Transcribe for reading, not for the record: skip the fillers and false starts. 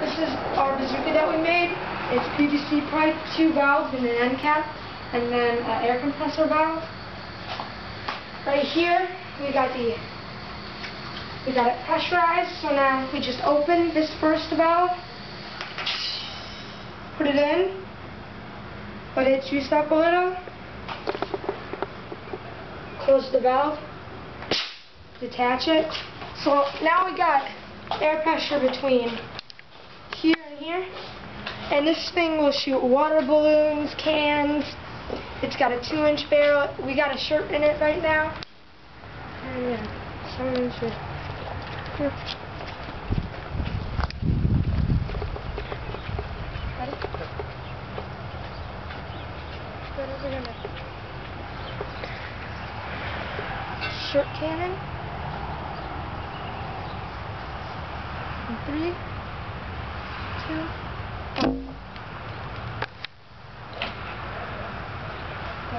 This is our bazooka that we made. It's PVC pipe, 2 valves and an end cap, and then an air compressor valve. Right here, we got it pressurized, so now we just open this first valve, put it in, let it juice up a little, close the valve, detach it. So now we got air pressure between here and here, and this thing will shoot water balloons, cans. It's got a 2-inch barrel. We got a shirt in it right now. And yeah, 7 inches. Here. Ready? Put it over here. Shirt cannon. And 3, 2, 1. Go.